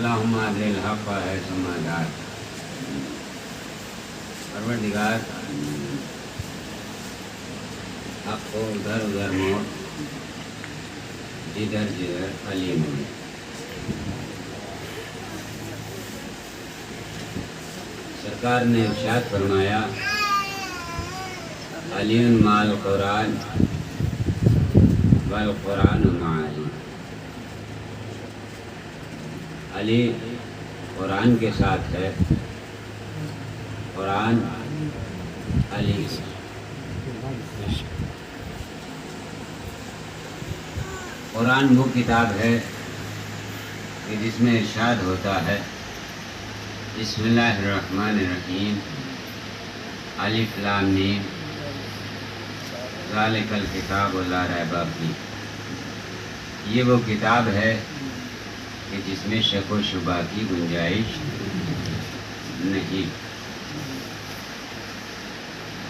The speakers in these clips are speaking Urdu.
اللہم ادر الحق ہے سمادار پروردگار حق کو ادھر ادھر موڑ جدھر جدھر علیم ہے. سرکار نے ارشاد فرمایا علی مع القرآن والقرآن مع علی. علی قرآن کے ساتھ ہے، قرآن علی کے ساتھ. قرآن وہ کتاب ہے کہ جس میں ارشاد ہوتا ہے بسم اللہ الرحمن الرحیم الف لام میم ذالک الکتاب لا ریب فیہ. یہ وہ کتاب ہے کہ جس میں شک و شبہ کی گنجائش نہیں.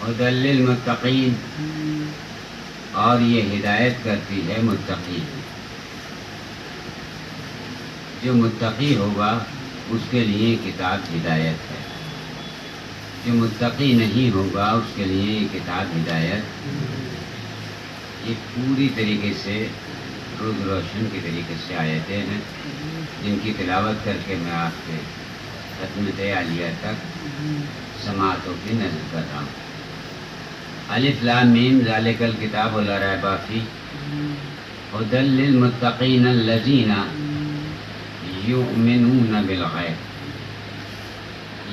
ھدی للمتقین، اور یہ ہدایت کرتی ہے متقی. جو متقی ہوگا اس کے لیے کتاب ہدایت ہے، جو متقی نہیں ہوگا اس کے لیے یہ کتاب ہدایت. یہ پوری طریقے سے روز روشن کے طریقے سے آیتیں ہیں جن کی تلاوت کر کے میں آپ کے ختمۃ عالیہ تک سماعتوں کی نظر کر رہا ہوں. الف لام میم ذالک الکتاب لا ریب فیہ ھدی للمتقین الذین یؤمنون بالغیب.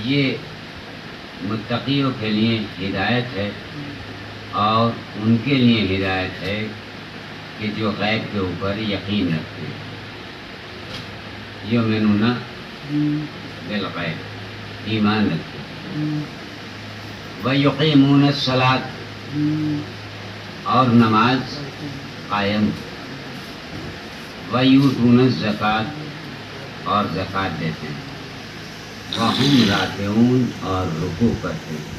یہ متقیوں کے لیے ہدایت ہے اور ان کے لیے ہدایت ہے کہ جو غیب کے اوپر یقین رکھتے ہیں. یؤمنون بالغیب، ایمان رکھتے ہیں. ویقیمون الصلاۃ، اور نماز قائم. ویؤتون الزکوٰۃ، اور زکوٰۃ دیتے ہیں. وہم راکعون، اور رکوع کرتے ہیں.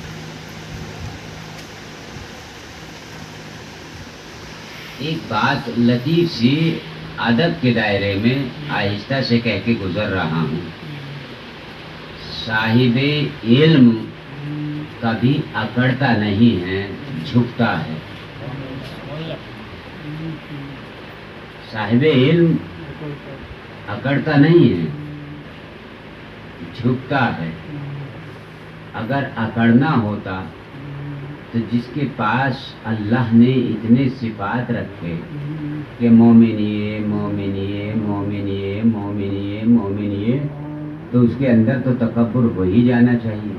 ایک بات لطیف سی ادب کے دائرے میں آہستہ سے کہہ کے گزر رہا ہوں. صاحب علم کبھی اکڑتا نہیں ہے، جھکتا ہے. صاحب علم اکڑتا نہیں ہے، جھکتا ہے. اگر اکڑنا ہوتا تو جس کے پاس اللہ نے اتنے صفات رکھے کہ مومنیے مومنیے مومنیے مومنیے مومنیے، تو اس کے اندر تو تکبر ہو ہی جانا چاہیے.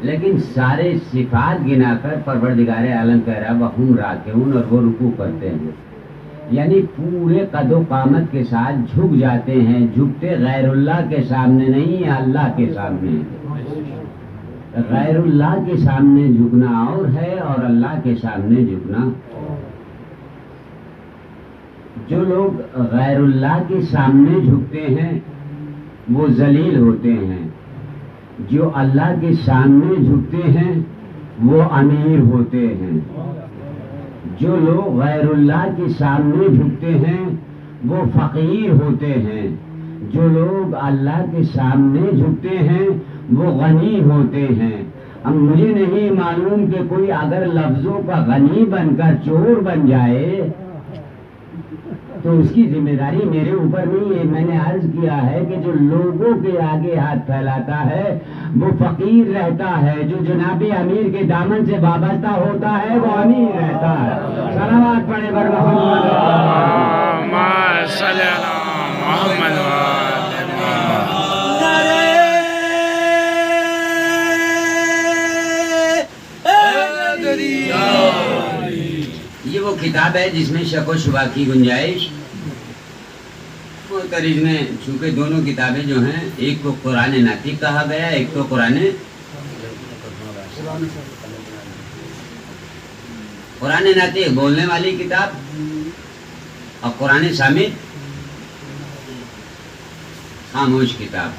لیکن سارے صفات گنا کر پروردگار عالم کہہ رہا وہم راکعون، اور وہ رکوع کرتے ہیں. یعنی پورے قد و قامت کے ساتھ جھک جاتے ہیں. جھکتے غیر اللہ کے سامنے نہیں، اللہ کے سامنے. غیر اللہ کے سامنے جھکنا اور ہے، اور اللہ کے سامنے جھکنا. جو لوگ غیر اللہ کے سامنے جھکتے ہیں وہ ذلیل ہوتے ہیں. جو اللہ کے سامنے جھکتے ہیں وہ امیر ہوتے ہیں. جو لوگ غیر اللہ کے سامنے جھکتے ہیں وہ فقیر ہوتے ہیں. جو لوگ اللہ کے سامنے جھکتے ہیں وہ غنی ہوتے ہیں. اب مجھے نہیں معلوم کہ کوئی اگر لفظوں کا غنی بن کر چور بن جائے تو اس کی ذمہ داری میرے اوپر نہیں ہے. میں نے عرض کیا ہے کہ جو لوگوں کے آگے ہاتھ پھیلاتا ہے وہ فقیر رہتا ہے، جو جناب امیر کے دامن سے وابستہ ہوتا ہے وہ امیر رہتا ہے. صلوات پڑھے بر محمد صلی محمد. یہ وہ کتاب ہے جس میں شک و شبہ کی گنجائش. تاریخ میں چونکہ دونوں کتابیں جو ہیں، ایک کو قرآن ناطق کہا گیا، ایک تو قرآن ناطق بولنے والی کتاب، اور قرآن صامت خاموش کتاب.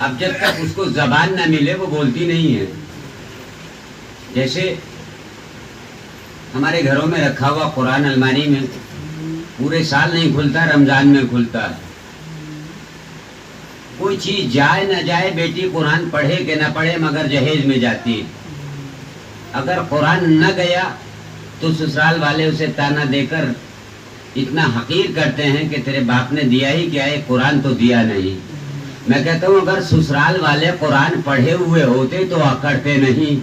اب جب تک اس کو زبان نہ ملے وہ بولتی نہیں ہے. جیسے ہمارے گھروں میں رکھا ہوا قرآن الماری میں پورے سال نہیں کھلتا، رمضان میں کھلتا ہے. کوئی چیز جائے نہ جائے بیٹی قرآن پڑھے کہ نہ پڑھے مگر جہیز میں جاتی ہے. اگر قرآن نہ گیا تو سسرال والے اسے تانا دے کر اتنا حقیر کرتے ہیں کہ تیرے باپ نے دیا ہی کیا ہے, قرآن تو دیا نہیں. میں کہتا ہوں اگر سسرال والے قرآن پڑھے ہوئے ہوتے تو اکڑتے نہیں.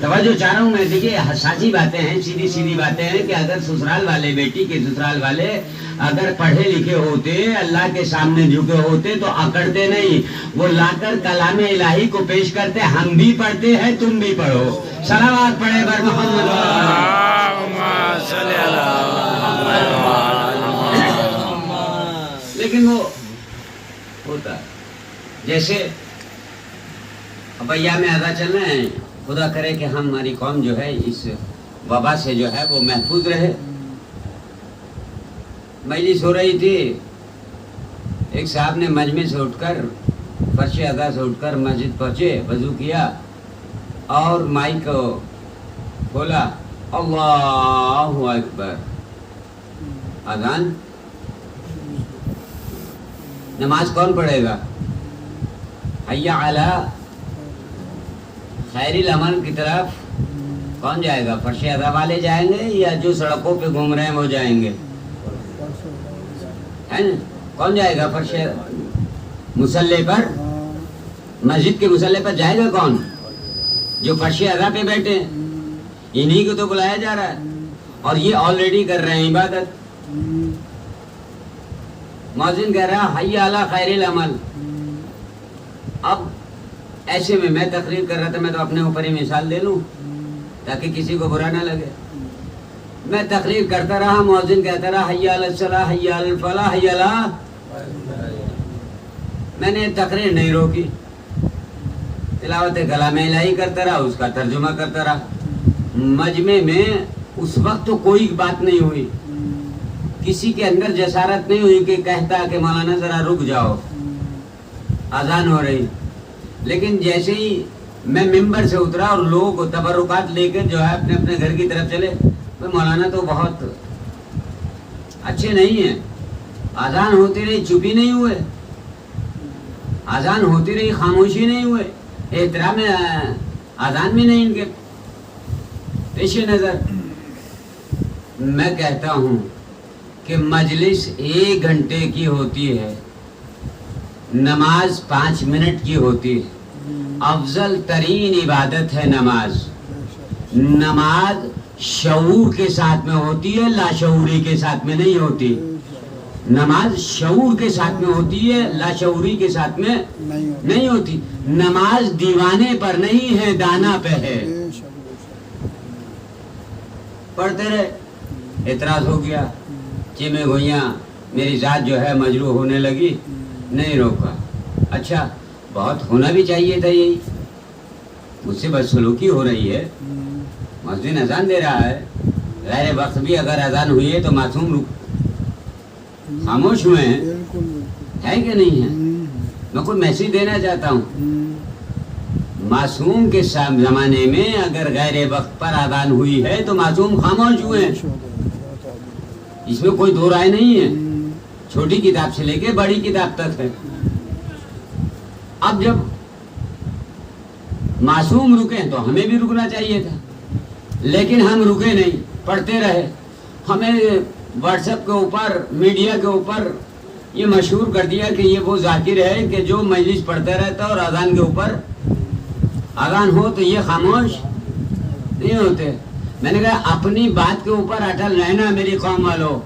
توجہ چاہ رہا ہوں میں. دیکھیے حساسی باتیں ہیں, سیدھی سیدھی باتیں ہیں کہ اگر سسرال والے, بیٹی کے سسرال والے اگر پڑھے لکھے ہوتے, اللہ کے سامنے جھکے ہوتے تو اکڑتے نہیں. وہ لا کر کلام الہی کو پیش کرتے, ہم بھی پڑھتے ہیں تم بھی پڑھو. صلوات پڑھے بر محمد. لیکن وہ ہوتا جیسے اب ایام اعضا چل رہے ہیں, خدا کرے کہ ہماری قوم جو ہے اس وبا سے جو ہے وہ محفوظ رہے. مجلس ہو رہی تھی, ایک صاحب نے مجمع سے اٹھ کر, فرش ادا سے اٹھ کر مسجد پہنچے, وضو کیا اور مائک کھولا, اللہ اکبر, اذان. نماز کون پڑھے گا؟ حی علی خیر العمل کی طرف کون جائے گا؟ فرش ادا والے جائیں گے یا جو سڑکوں پہ گھوم رہے ہیں وہ جائیں گے؟ ہے نا, کون جائے گا فرش مصلی پر؟ مسجد کے مصلی پر جائے گا کون؟ جو فرش ادا پہ بیٹھے ہیں, انہی کو تو بلایا جا رہا ہے اور یہ آلریڈی کر رہے ہیں عبادت. مؤذن کہہ رہا حی علی خیر العمل. اب ایسے میں تقریر کر رہا تھا, میں تو اپنے اوپر ہی مثال لے لوں تاکہ کسی کو برا نہ لگے. میں تقریر کرتا رہا, مؤذن کہتا رہا حی علی الصلاۃ حی علی الفلاح حی علی. میں نے تقریر نہیں روکی, تلاوت کلام الہی کرتا رہا, اس کا ترجمہ کرتا رہا. مجمع میں اس وقت تو کوئی بات نہیں ہوئی, کسی کے اندر جسارت نہیں ہوئی کہ کہتا کہ مولانا ذرا رک جاؤ اذان ہو رہی. لیکن جیسے ہی میں ممبر سے اترا اور لوگ تبرکات لے کر جو ہے اپنے اپنے گھر کی طرف چلے, مولانا تو بہت اچھے نہیں ہیں, اذان ہوتی رہی چپی نہیں ہوئے, اذان ہوتی رہی خاموشی نہیں ہوئے, احترام اذان بھی نہیں ان کے پیش نظر. میں کہتا ہوں کہ مجلس 1 گھنٹے کی ہوتی ہے, نماز 5 منٹ کی ہوتی ہے. افضل ترین عبادت ہے نماز. نماز شعور کے ساتھ میں ہوتی ہے, لاشعوری کے ساتھ میں نہیں ہوتی. نماز شعور کے ساتھ میں ہوتی ہے, لاشعوری کے ساتھ میں نہیں ہوتی. نماز دیوانے پر نہیں ہے, دانا پہ ہے. پڑھتے رہے, اعتراض ہو گیا, چیمے گوئیاں میری ذات جو ہے مجروح ہونے لگی, نہیں روکا. اچھا بہت ہونا بھی چاہیے تھا, یہی مجھ سے بدسلوکی ہو رہی ہے. مؤذن اذان دے رہا ہے, غیر وقت بھی اگر اذان ہوئی ہے تو معصوم خاموش ہوئے ہیں, ہے کہ نہیں ہے؟ میں کوئی میسیج دینا چاہتا ہوں, معصوم کے زمانے میں اگر غیر وقت پر اذان ہوئی ہے تو معصوم خاموش ہوئے ہیں. اس میں کوئی دو رائے نہیں ہے, چھوٹی کتاب سے لے کے بڑی کتاب تک ہے. اب جب معصوم رکے تو ہمیں بھی رکنا چاہیے تھا, لیکن ہم رکے نہیں, پڑھتے رہے. ہمیں واٹس ایپ کے اوپر, میڈیا کے اوپر یہ مشہور کر دیا کہ یہ وہ ذاکر ہے کہ جو مجلس پڑھتا رہتا اور اذان کے اوپر اذان ہو تو یہ خاموش نہیں ہوتے. میں نے کہا اپنی بات کے اوپر اٹل رہنا میری قوم والوں.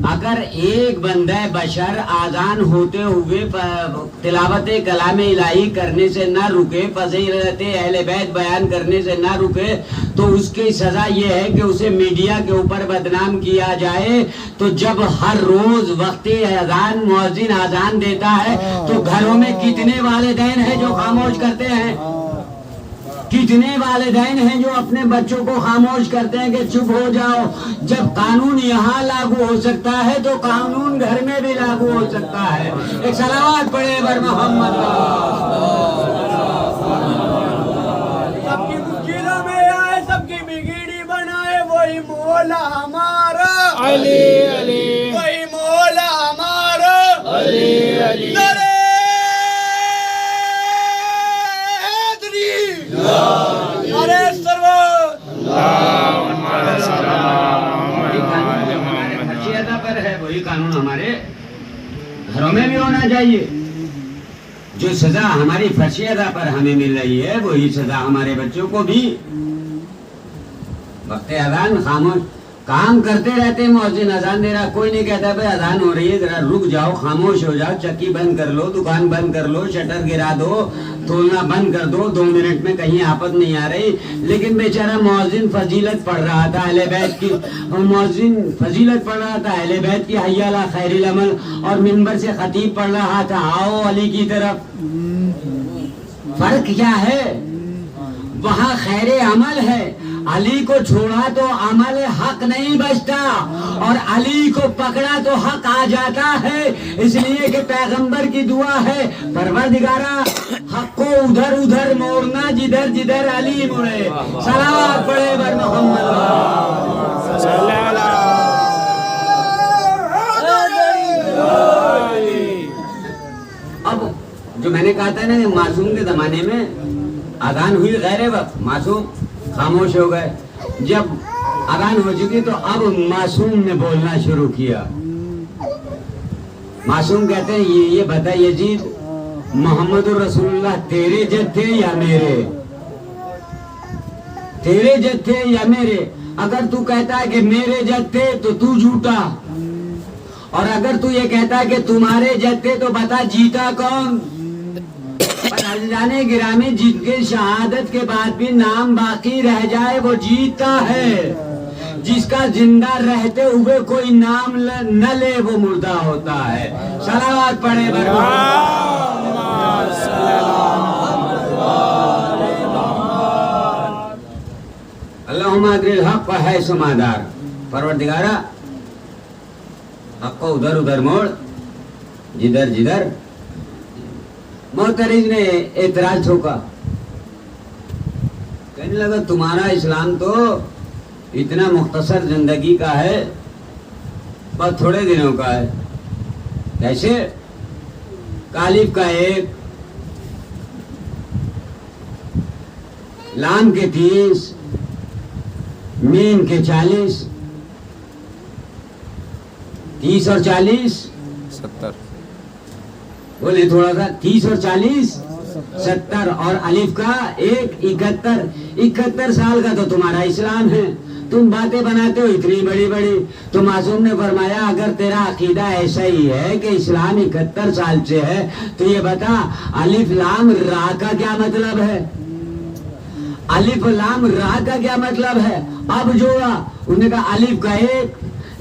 اگر ایک بندہ بشر اذان ہوتے ہوئے تلاوت کلام الہی کرنے سے نہ رکے, فضیلت اہل بیت بیان کرنے سے نہ رکے, تو اس کی سزا یہ ہے کہ اسے میڈیا کے اوپر بدنام کیا جائے. تو جب ہر روز وقت اذان مؤذن اذان دیتا ہے تو گھروں میں کتنے والدین ہیں جو خاموش کرتے ہیں, کتنے والدین ہیں جو اپنے بچوں کو خاموش کرتے ہیں کہ چپ ہو جاؤ. جب قانون یہاں لاگو ہو سکتا ہے تو قانون گھر میں بھی لاگو ہو سکتا ہے. ایک صلوات پڑھے بر محمد. سب کی مسجدوں میں آئے, سب کی بگیڑی بنائے, وہی مولا ہمارا علی علی, وہی مولا ہمارا علی علی. نعرہ پر ہے وہی قانون ہمارے گھروں میں بھی ہونا چاہیے. جو سزا ہماری فرضی ادا پر ہمیں مل رہی ہے وہی سزا ہمارے بچوں کو بھی. وقت اذان خاموش کام کرتے رہتے ہیں. مؤذن اذان دے رہا, کوئی نہیں کہتا بھائی اذان ہو رہی ہے ذرا رک جاؤ, خاموش ہو جاؤ, چکی بند کر لو, دکان بند کر لو, شٹر گرا دو, تولنا بند کر دو, 2 منٹ میں کہیں آفت نہیں آ رہی. لیکن بیچارہ مؤذن فضیلت پڑھ رہا تھا اہل بیت کی, مؤذن فضیلت پڑھ رہا تھا اہل بیت کی حی علی خیر العمل, اور منبر سے خطیب پڑھ رہا تھا آؤ علی کی طرف. فرق کیا ہے؟ وہاں خیر عمل ہے, علی کو چھوڑا تو عمل حق نہیں بچتا, اور علی کو پکڑا تو حق آ جاتا ہے. اس لیے کہ پیغمبر کی دعا ہے, پروردگارا حق کو ادھر ادھر موڑنا جدھر جدھر علی مڑے. صلوات پڑھے بر محمد. اب جو میں نے کہا تھا نا کہ معصوم کے زمانے میں اذان ہوئی غیر وقت, معصوم خاموش ہو گئے. جب اذان ہو چکی تو اب معصوم نے بولنا شروع کیا. معصوم کہتے ہیں یہ بتا یزید, محمد الرسول اللہ تیرے جد تھے یا میرے؟ تیرے جد تھے یا میرے؟ اگر تو کہتا ہے کہ میرے جد تھے تو جھوٹا, اور اگر تو یہ کہتا ہے کہ تمہارے جد تھے تو بتا جیتا کون؟ عزیزان گرامی, جن کے شہادت کے بعد بھی نام باقی رہ جائے وہ جیتا ہے. جس کا زندہ رہتے ہوئے کوئی نام نہ لے وہ مردہ ہوتا ہے. صلوات پڑھے اللہم ادر الحق حیث ما دار. پروردگارا حق کو ادھر ادھر موڑ جدھر جدھر. محترم نے اعتراض ٹھوکا, کہنے لگا تمہارا اسلام تو اتنا مختصر زندگی کا ہے, بس تھوڑے دنوں کا ہے. کیسے؟ کالف کا 1, لام کے 30, میم کے 40, 30 اور 40 70. بولے تھوڑا سا, 30 اور 40 70, اور الف کا 1 71. 71 سال کا تو تمہارا اسلام ہے. تم باتیں بناتے ہو اتنی بڑی بڑی. تو معصوم نے فرمایا اگر تیرا عقیدہ ایسا ہی ہے کہ اسلام 71 سال سے ہے تو یہ بتا الف لام را کا کیا مطلب ہے؟ الف لام را کا کیا مطلب ہے؟ اب جوڑا. انہوں نے کہا الف کا 1,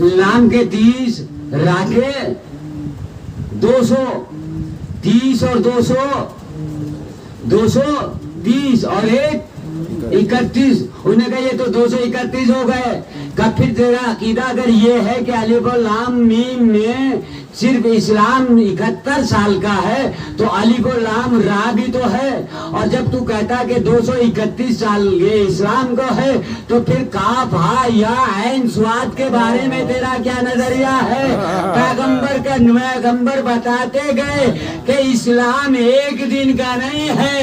لام کے 30, را کے 200, 30 اور 230 اور 1 31. انہوں نے کہا یہ تو 231 ہو گئے. کہ پھر تیرا عقیدہ اگر یہ ہے کہ الف و لام میم میں صرف اسلام 71 سال کا ہے تو الف و لام را بھی تو ہے. اور جب تو کہتا کہ 231 سال یہ اسلام کو ہے تو پھر کاف ہا یا عین صاد کے بارے میں تیرا کیا نظریہ ہے؟ پیغمبر بتاتے گئے کہ اسلام ایک دن کا نہیں ہے,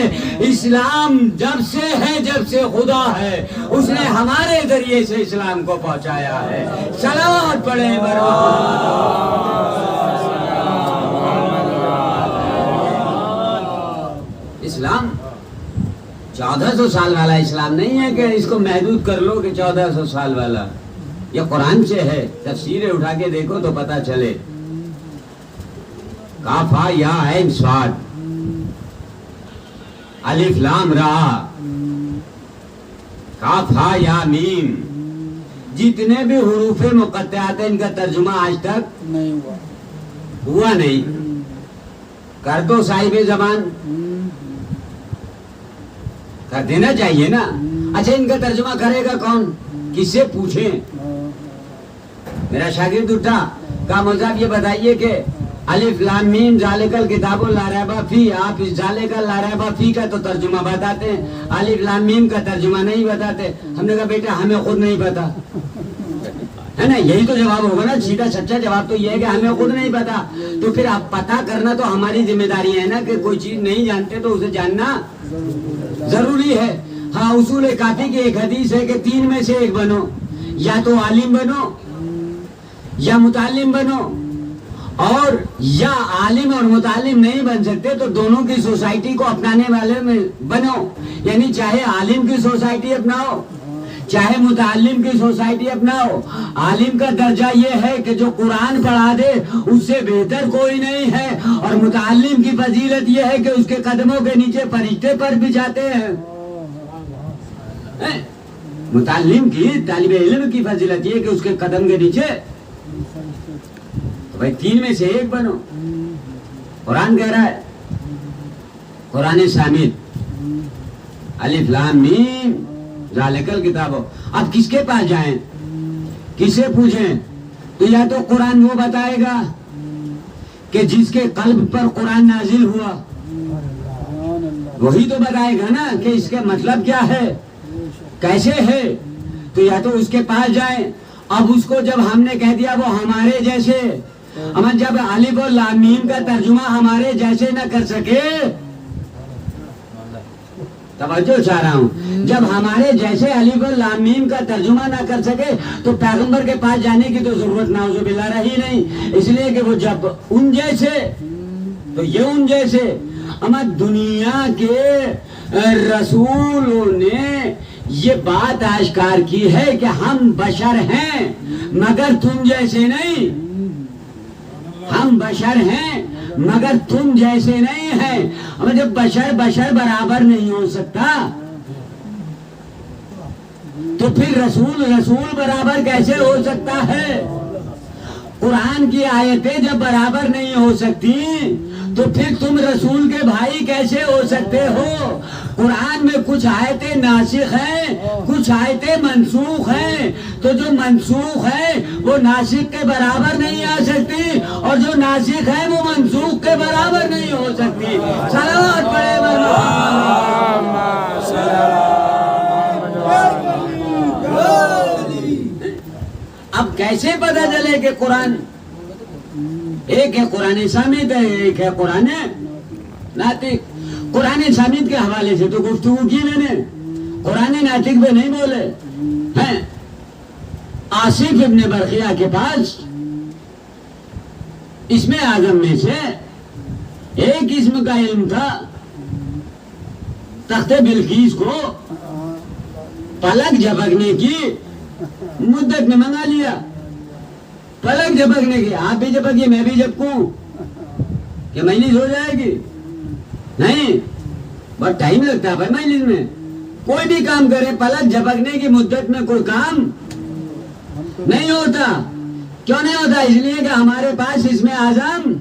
اسلام جب سے ہے جب سے خدا ہے, اس نے ہمارے ذریعے سے اسلام کو پہنچایا ہے. صلوات پڑھے اسلام 1400 سال والا اسلام نہیں ہے کہ اس کو محدود کر لو کہ 1400 سال والا. یہ قرآن سے ہے, تفسیریں اٹھا کے دیکھو تو پتا چلے. کاف ہا یا عین صاد, الف لام را, کاف ہا یا میم, جتنے بھی حروف مقطعات ہیں ان کا ترجمہ آج تک نہیں ہوا نہیں. کر دو صاحب زبان, کر دینا چاہیے نا. اچھا ان کا ترجمہ کرے گا کون؟ کس سے پوچھیں؟ میرا شاگرد اٹھا, کہا مذہب یہ بتائیے کہ الف لام میم ذالک الکتاب لا ریب فیہ, آپ اس ذالک لا ریب فیہ کا تو ترجمہ بتاتے ہیں, الف لام میم کا ترجمہ نہیں بتاتے. ہم نے کہا بیٹا ہمیں خود نہیں پتا ہے نا, یہی تو جواب ہوگا نا. سیدھا سچا جواب تو یہ ہے کہ ہمیں خود نہیں پتا. تو پھر اب پتا کرنا تو ہماری ذمہ داری ہے نا, کہ کوئی چیز نہیں جانتے تو اسے جاننا ضروری ہے. ہاں اصول کافی کی ایک حدیث ہے کہ 3 میں سے 1 بنو, یا تو عالم بنو, یا متعلم بنو، اور یا عالم اور متعلم نہیں بن سکتے تو دونوں کی سوسائٹی کو اپنانے والے میں بنو، یعنی چاہے عالم کی سوسائٹی اپناؤ چاہے متعلم کی سوسائٹی اپناؤ۔ عالم کا درجہ یہ ہے کہ جو قرآن پڑھا دے اس سے بہتر کوئی نہیں ہے، اور متعلم کی فضیلت یہ ہے کہ اس کے قدموں کے نیچے فرشتے پر بھی جاتے ہیں۔ متعلم کی، طالب علم کی فضیلت یہ کہ اس کے قدم کے نیچے، بھائی تین میں سے ایک بنو۔ قرآن کہہ رہا ہے، قرآن سامد، الف لام میم ذالک الکتاب۔ اب کس کے پاس جائیں، کسے پوچھیں؟ تو یا تو قرآن وہ بتائے گا کہ جس کے قلب پر قرآن نازل ہوا، وہی تو بتائے گا نا کہ اس کا مطلب کیا ہے، کیسے ہے۔ تو یا تو اس کے پاس جائیں۔ اب اس کو جب ہم نے کہہ دیا وہ ہمارے جیسے، ہم جب الف اور لام میم کا ترجمہ ہمارے جیسے نہ کر سکے، توجہ چاہ رہا ہوں، جب ہمارے جیسے الف اور لام میم کا ترجمہ نہ کر سکے تو پیغمبر کے پاس جانے کی تو ضرورت نعوذ باللہ رہی نہیں، اس لیے کہ وہ جب ان جیسے تو یہ ان جیسے۔ اما دنیا کے رسولوں نے یہ بات آشکار کی ہے کہ ہم بشر ہیں مگر تم جیسے نہیں، ہم بشر ہیں مگر تم جیسے نہیں ہیں۔ اب جب بشر برابر نہیں ہو سکتا تو پھر رسول برابر کیسے ہو سکتا ہے؟ قرآن کی آیتیں جب برابر نہیں ہو سکتی تو پھر تم رسول کے بھائی کیسے ہو سکتے ہو؟ قرآن میں کچھ آیتیں ناسخ ہیں، کچھ آیتیں منسوخ ہیں، تو جو منسوخ ہے وہ ناسخ کے برابر نہیں آ سکتی، اور جو ناسخ ہے وہ منسوخ کے برابر نہیں ہو سکتی۔ صلوات پڑھے اب کیسے پتہ چلے کہ قرآن ایک ہے، قرآن سامد ہے، ایک ہے قرآن ناطق۔ قرآن سامد کے حوالے سے تو گفتگو کی میں نے، قرآن ناطق پہ نہیں بولے ہیں۔ آصف ابن برقیہ کے پاس اسم اعظم میں سے ایک اسم کا علم تھا، تخت بلقیس کو پلک جھپکنے کی مدت میں منگا لیا۔ پلک جھپکنے کی، آپ بھی جھپکیے میں بھی جھپکوں، کہ مجلس ہو جائے گی؟ نہیں، بہت ٹائم لگتا ہے بھائی مجلس میں۔ کوئی بھی کام کرے پلک جھپکنے کی مدت میں کوئی کام نہیں ہوتا۔ کیوں نہیں ہوتا؟ اس لیے کہ ہمارے پاس اسم اعظم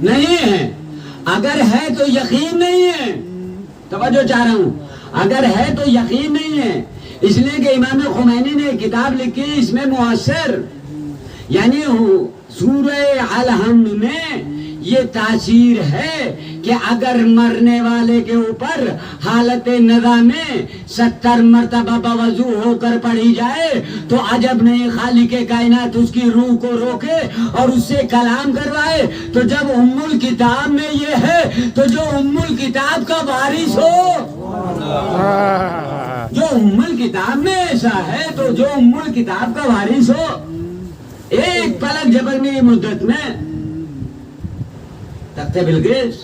نہیں ہے۔ اگر ہے تو یقین نہیں ہے، توجہ چاہ رہا ہوں، اگر ہے تو یقین نہیں ہے۔ اس لیے کہ امام خمینی نے کتاب لکھی اس میں مؤثر، یعنی سورہ الحمد میں یہ تاثیر ہے کہ اگر مرنے والے کے اوپر حالت نزا میں 70 مرتبہ بوضو ہو کر پڑھی جائے تو عجب نہیں خالق کائنات اس کی روح کو روکے اور اس سے کلام کروائے۔ تو جب ام الکتاب میں یہ ہے تو جو ام الکتاب کا وارث ہو، جو ام الکتاب میں ایسا ہے تو جو ام الکتاب کا وارث ہو، ایک پلک جھپکنے کی مدت میں تخت بلقیس۔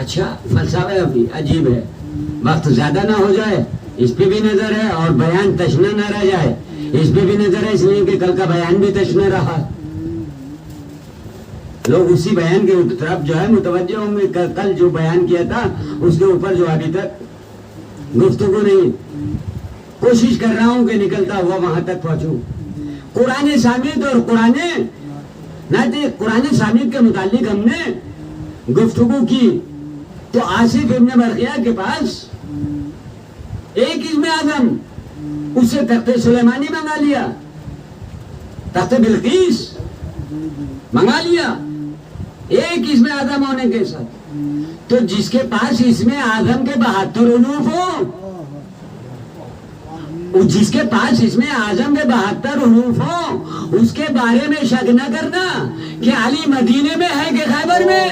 اچھا فلسفہ بھی عجیب ہے، وقت زیادہ نہ ہو جائے اس پہ بھی نظر ہے، اور بیان تشنہ نہ رہ جائے اس پہ بھی نظر ہے، اس لیے کہ کل کا بیان بھی تشنہ رہا۔ لوگ اسی بیان کے طرف جو ہے متوجہ ہوں گے، کل جو بیان کیا تھا اس کے اوپر جو ابھی تک گفتگو نہیں، کوشش کر رہا ہوں کہ نکلتا ہوا وہاں تک پہنچوں۔ قرآن سامد اور قرآن ناطق، قرآن سامد کے متعلق ہم نے گفتگو کی تو آصف ابن برقیہ کے پاس ایک اسم اعظم، اس سے تخت سلیمانی منگا لیا، تخت بلقیس منگا لیا ایک اسم اعظم ہونے کے ساتھ۔ تو جس کے پاس اسم اعظم کے 72 حروف ہوں، جس کے پاس اسم اعظم کے 72 حروف ہوں، اس کے بارے میں شک نہ کرنا کہ علی مدینے میں ہے کہ خیبر میں۔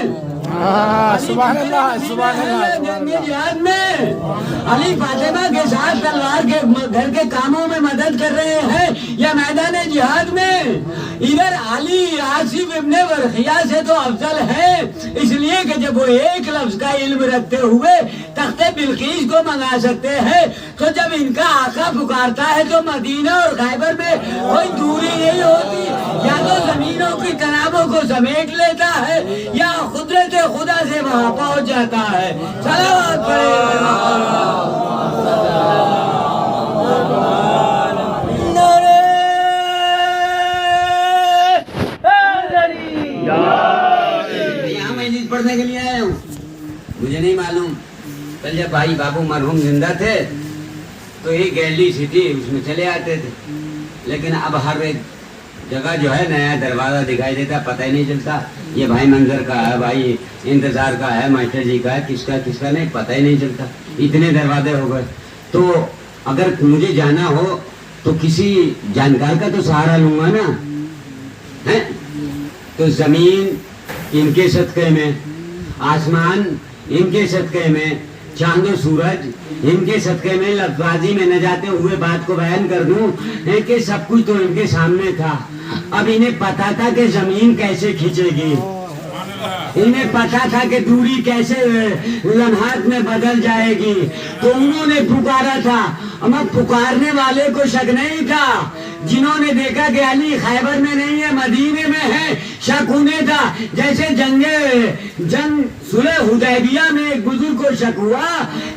سبحان اللہ سبحان اللہ جنگ جہاد میں علی فاطمہ کے ساتھ تلوار کے گھر کے کاموں میں مدد کر رہے ہیں یا میدان جہاد میں. ادھر علی آصف ابن ورقیہ سے تو افضل ہے اس لیے کہ جب وہ ایک لفظ کا علم رکھتے ہوئے تخت بلقیس کو منگا سکتے ہیں تو جب ان کا آقا پکارتا ہے تو مدینہ اور خیبر میں کوئی دوری نہیں ہوتی. یا تو زمینوں کی تنابوں کو سمیٹ لیتا ہے یا قدرت خدا سے وہاں پہنچ جاتا ہے. صلوات یہاں مجلس پڑھنے کے لیے آیا ہوں. مجھے نہیں معلوم کل جب بھائی بابو مرحوم زندہ تھے تو ایک گیلری سی تھی اس میں چلے آتے تھے لیکن اب ہر ایک جگہ جو ہے نیا دروازہ دکھائی دیتا پتہ ہی نہیں چلتا یہ بھائی منظر کا ہے بھائی انتظار کا ہے ماسٹر جی کا ہے کس کا نہیں پتہ ہی نہیں چلتا. اتنے دروازے ہو گئے. تو اگر مجھے جانا ہو تو کسی جانکار کا تو سہارا لوں گا نا. تو زمین ان کے صدقے میں آسمان ان کے صدقے میں چاند و سورج ان کے صدقے میں لفظی میں نہ جاتے ہوئے بات کو بیان کر دوں کہ سب کچھ تو ان کے سامنے تھا. اب انہیں پتا تھا کہ زمین کیسے کھینچے گی انہیں پتا تھا کہ دوری کیسے لمحات میں بدل جائے گی تو انہوں نے پکارا تھا. اما پکارنے والے کو شک نہیں تھا. جنہوں نے دیکھا کہ علی خیبر میں نہیں ہے مدینے میں ہے شک انہیں تھا. جیسے جنگ صلح حدیبیہ میں ایک بزرگ کو شک ہوا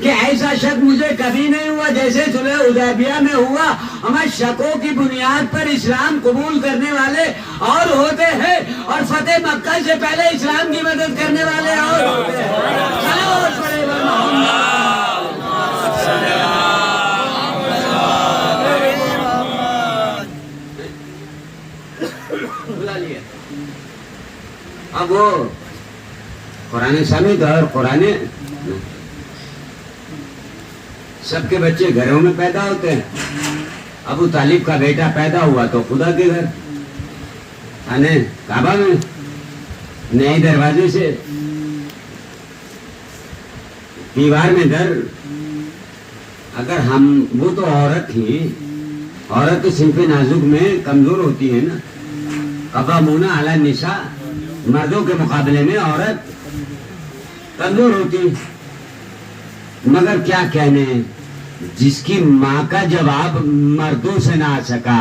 کہ ایسا شک مجھے کبھی نہیں ہوا جیسے صلح حدیبیہ میں ہوا. ہمیں شکوں کی بنیاد پر اسلام قبول کرنے والے اور ہوتے ہیں اور فتح مکہ سے پہلے اسلام کی مدد کرنے والے اور ہوتے ہیں. اب وہ قرآن سمیت اور قرآن سب کے بچے گھروں میں پیدا ہوتے ہیں. ابو طالب کا بیٹا پیدا ہوا تو خدا کے گھر کعبہ میں نئے دروازے سے دیوار میں در. اگر ہم وہ تو عورت ہی عورت تو صنف نازک میں کمزور ہوتی ہے نا. قوامون علی النساء مردوں کے مقابلے میں عورت کمزور ہوتی. مگر کیا کہنے جس کی ماں کا جواب مردوں سے نہ آ سکا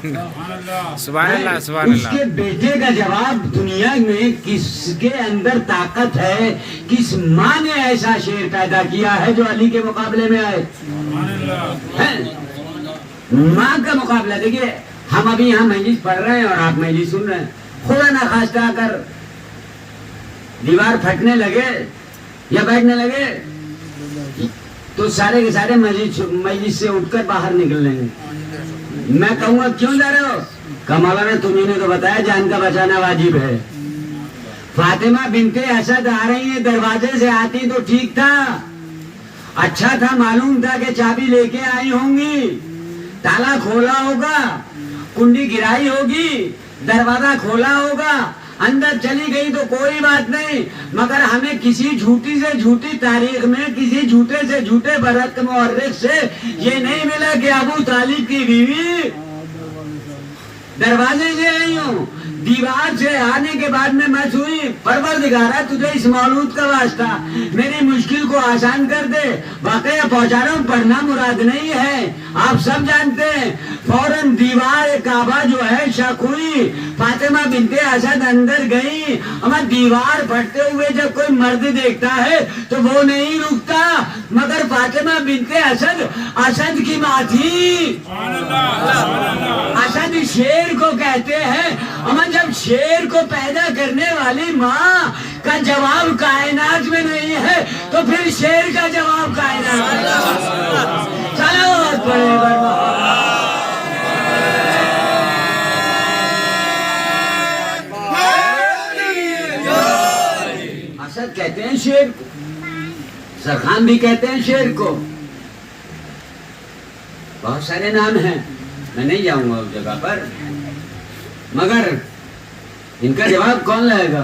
سبحان اللہ سبحان اس کے بیٹے کا جواب دنیا میں کس کے اندر طاقت ہے کس ماں نے ایسا شیر پیدا کیا ہے جو علی کے مقابلے میں آئے. ماں کا مقابلہ دیکھیے ہم ابھی یہاں مجلس پڑھ رہے ہیں اور آپ مجلس سن رہے ہیں. خدا نخواستہ اگر دیوار پھٹنے لگے یا بیٹھنے لگے تو سارے کے سارے مجلس سے اٹھ کر باہر نکل لیں گے. میں کہوں گا کیوں جا رہے ہو؟ مولانا تمہیں نے تو بتایا جان کا بچانا واجب ہے. فاطمہ بنت اسد آ رہی ہیں دروازے سے آتی تو ٹھیک تھا اچھا تھا معلوم تھا کہ چابی لے کے آئی ہوں گی تالا کھولا ہوگا کنڈی گرائی ہوگی دروازہ کھولا ہوگا اندر چلی گئی تو کوئی بات نہیں. مگر ہمیں کسی جھوٹی سے جھوٹی تاریخ میں کسی جھوٹے سے جھوٹے برت مورخ سے یہ نہیں ملا کہ ابو طالب کی بیوی دروازے سے آئی ہوں. دیوار سے آنے کے بعد میں سوئی پروردگارا تجھے اس مولود کا واسطہ میری مشکل کو آسان کر دے. واقعہ پہنچا رہا ہوں پڑھنا مراد نہیں ہے آپ سب جانتے ہیں. فوراً دیوار کعبہ جو ہے شک ہوئی فاطمہ بنت اسد اندر گئی. اما دیوار پھٹتے ہوئے جب کوئی مرد دیکھتا ہے تو وہ نہیں رکتا مگر فاطمہ بنت اسد اسد کی ماں تھی. اسد شیر کو کہتے ہیں. اما جب شیر کو پیدا کرنے والی ماں کا جواب کائنات میں نہیں ہے تو پھر شیر کا جواب کائنات میں. صلوات پڑھے اسد کہتے ہیں شیر کو سرخان بھی کہتے ہیں شیر کو بہت سارے نام ہیں میں نہیں جاؤں گا اس جگہ پر. مگر ان کا جواب کون لائے گا؟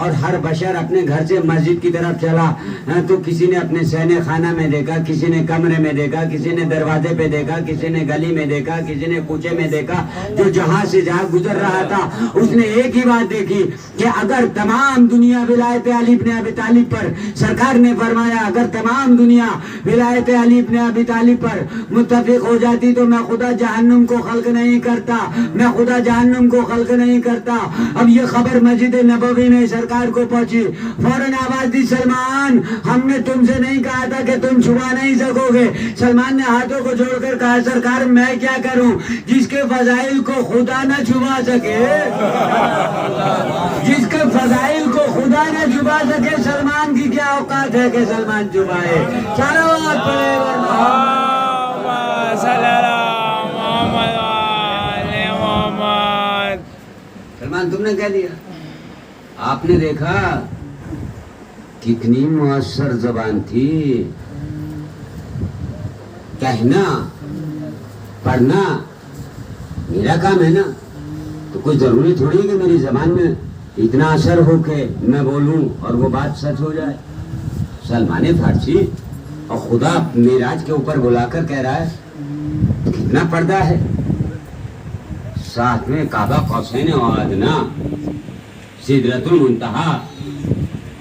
اور ہر بشر اپنے گھر سے مسجد کی طرف چلا تو کسی نے اپنے سہنے خانہ میں دیکھا, کسی نے کمرے میں دیکھا, کسی نے دروازے پہ دیکھا, کسی نے گلی میں دیکھا, کسی نے کوچے میں دیکھا. جو جہاں سے جہاں گزر رہا تھا اس نے ایک ہی بات دیکھی کہ اگر تمام دنیا ولایت علی ابن ابی طالب پر, سرکار نے فرمایا اگر تمام دنیا ولایت علی ابن ابی طالب پر متفق ہو جاتی تو میں خدا جہنم کو خلق نہیں کرتا, میں خدا جہنم کو خلق نہیں کرتا. اب یہ خبر مسجد نبوی میں سرکار کو پہنچی, فوراً آواز دی, سلمان ہم نے تم سے نہیں کہا تھا کہ تم چھپا نہیں سکو گے. سلمان نے ہاتھوں کو جوڑ کر کہا, سرکار میں کیا کروں, جس کے فضائل کو خدا نہ چھپا سکے, جس کے فضائل کو خدا نہ چھپا سکے, سلمان کی کیا اوقات ہے کہ سلمان چھپائے. صلوات پڑھے سلمان, تم نے کہہ دیا. آپ نے دیکھا کتنی مؤثر زبان تھی. کہنا پڑھنا میرا کام ہے نا, تو کوئی ضروری تھوڑی ہے کہ میری زبان میں اتنا اثر ہو کہ میں بولوں اور وہ بات سچ ہو جائے. سلمان فارسی اور خدا معراج کے اوپر بلا کر کہہ رہا ہے کتنا پردہ ہے, ساتھ میں کعبہ قوسین و ادنا, سدرۃ المنتہا.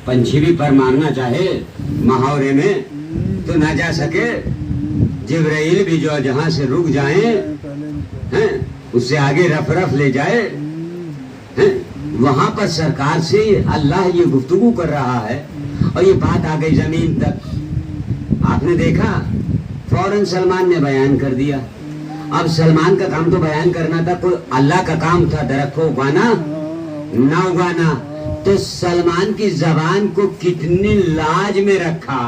پنچھی بھی پر مارنا چاہے محاورے میں تو نہ جا سکے, جبرائیل بھی جو جہاں سے رک جائیں اس سے آگے رف رف لے جائے, وہاں پر سرکار سے اللہ یہ گفتگو کر رہا ہے اور یہ بات آ گئی زمین تک. آپ نے دیکھا فوراً سلمان نے بیان کر دیا. اب سلمان کا کام تو بیان کرنا تھا, کوئی اللہ کا کام تھا درخت کو اگانا نہ اگانا. تو سلمان کی زبان کو کتنی لاج میں رکھا,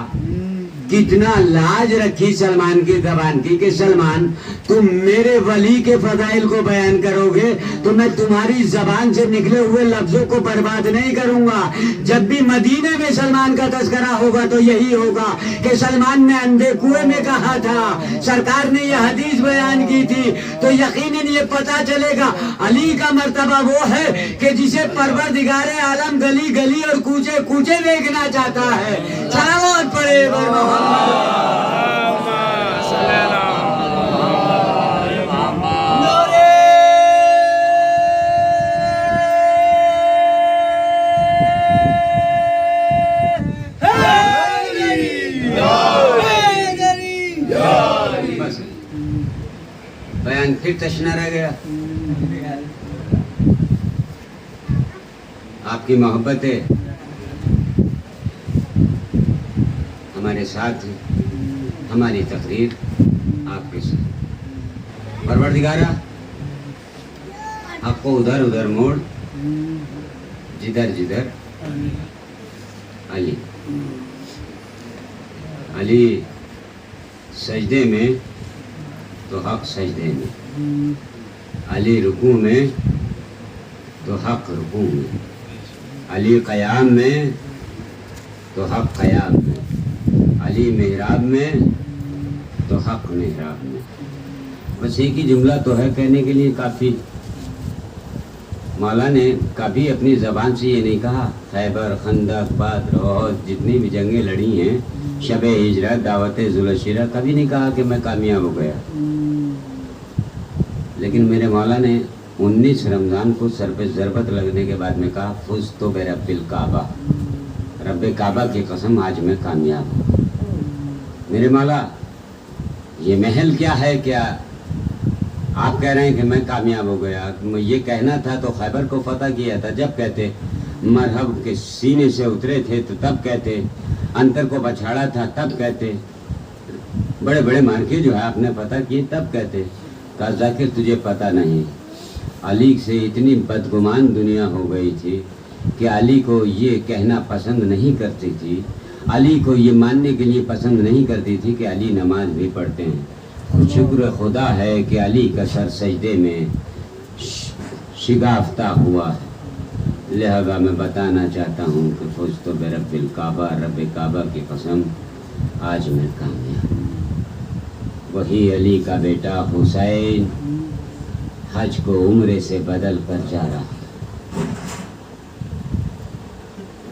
کتنا لاج رکھی سلمان کی زبان کی کہ سلمان تم میرے ولی کے فضائل کو بیان کرو گے تو میں تمہاری زبان سے نکلے ہوئے لفظوں کو برباد نہیں کروں گا. جب بھی مدینے میں سلمان کا تذکرہ ہوگا تو یہی ہوگا کہ سلمان نے اندھے کنویں میں کہا تھا, سرکار نے یہ حدیث بیان کی تھی, تو یقیناً یہ پتا چلے گا علی کا مرتبہ وہ ہے کہ جسے پروردگار عالم گلی گلی اور کوچے کوچے دیکھنا چاہتا ہے. صلوات پڑھے بیان پھر تشنا رہ گیا. آپ کی محبت ہے ہمارے ساتھ, ہماری تقریر آپ کے ساتھ. پروردگارہ آپ کو ادھر ادھر موڑ, جدھر جدھر علی. علی سجدے میں تو حق سجدے میں, علی رکوع میں تو حق رکوع میں, علی قیام میں تو حق قیام میں, علی محراب میں تو حق محراب میں. بس ایک ہی جملہ تو ہے کہنے کے لیے کافی. مولا نے کبھی اپنی زبان سے یہ نہیں کہا خیبر, خندق, بدر, احد جتنی بھی جنگیں لڑی ہیں, شب ہجرت, دعوت ذوالشیرہ, کبھی نہیں کہا کہ میں کامیاب ہو گیا. لیکن میرے مولا نے 19 رمضان کو سر پہ ضربت لگنے کے بعد میں کہا فزت برب الکعبہ, رب کعبہ کی قسم آج میں کامیاب ہوں. میرے مولا یہ محل کیا ہے, کیا آپ کہہ رہے ہیں کہ میں کامیاب ہو گیا. یہ کہنا تھا تو خیبر کو فتح کیا تھا جب کہتے, مرحب کے سینے سے اترے تھے تو تب کہتے, انتر کو بچھاڑا تھا تب کہتے, بڑے بڑے مارکے جو ہے آپ نے فتح کیے تب کہتے. کہا ذاکر تجھے پتہ نہیں, علی سے اتنی بدگمان دنیا ہو گئی تھی کہ علی کو یہ کہنا پسند نہیں کرتی تھی, علی کو یہ ماننے کے لیے پسند نہیں کرتی تھی کہ علی نماز بھی پڑھتے ہیں. شکر خدا ہے کہ علی کا سر سجدے میں شگافتہ ہوا ہے. لہذا میں بتانا چاہتا ہوں کہ فزت برب الکعبہ, رب کعبہ کی قسم آج میں کامیاب. وہی علی کا بیٹا حسین حج کو عمرے سے بدل کر جا رہا.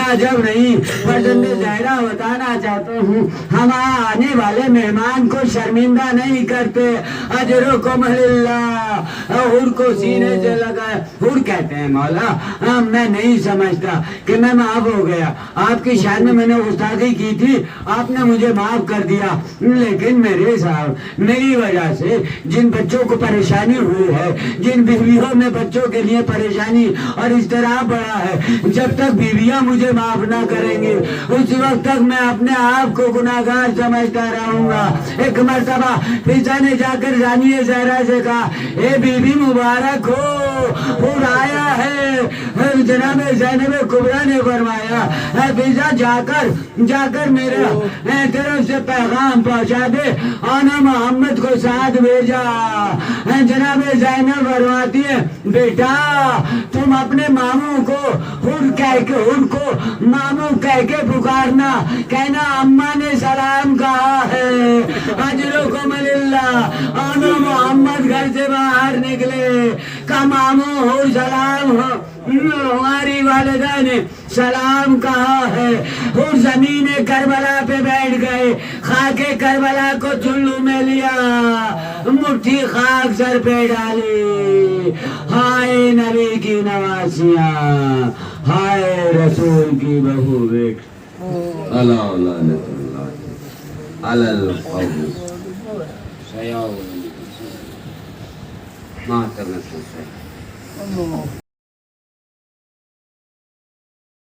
عجب نہیں، فرزند زہرا بتانا چاہتا ہوں ہم آنے والے مہمان کو شرمندہ نہیں کرتے. اجرکم اللہ. حور کو سینے سے لگا. حور کہتے ہیں مولا میں نہیں سمجھتا کہ میں معاف ہو گیا، آپ کی شان میں نے گستاخی کی تھی، آپ نے مجھے معاف کر دیا، لیکن میرے صاحب میری وجہ سے جن بچوں کو پریشانی ہوئی ہے، جن بیویوں میں بچوں کے لیے پریشانی اور اضطراب بڑا ہے، جب تک بیویاں مجھے معاف نہ کریں گے اس وقت تک میں اپنے آپ کو گناہگار سمجھتا رہوں گا. ایک مرتبہ فضا نے جا کر رانی زہرا سے کہا اے بی بی مبارک ہو، حور آیا ہے. جناب زینب کبریٰ نے فرمایا فضا جا کر میرا طرف سے پیغام پہنچا دے، آنا محمد کو ساتھ بھیجا. جناب زینب فرماتی ہے بیٹا تم اپنے ماموں کو حور کو ماموں کہہ کے پکارنا، کہنا اماں نے سلام کہا ہے. اجرکم اللہ. آنا محمد گھر سے باہر نکلے، کا ماموں ہو سلام ہو، ہماری والدہ نے سلام کہا ہے. اور زمین کربلا پہ بیٹھ گئے، خاک کربلا کو چلو میں لیا، مٹھی خاک سر پہ ڈالی. ہائے نبی کی نواسیاں، ہائے رسول کی بہو بیٹ. اللہ لعنت اللہ علی القوم سیاؤ ما کرنا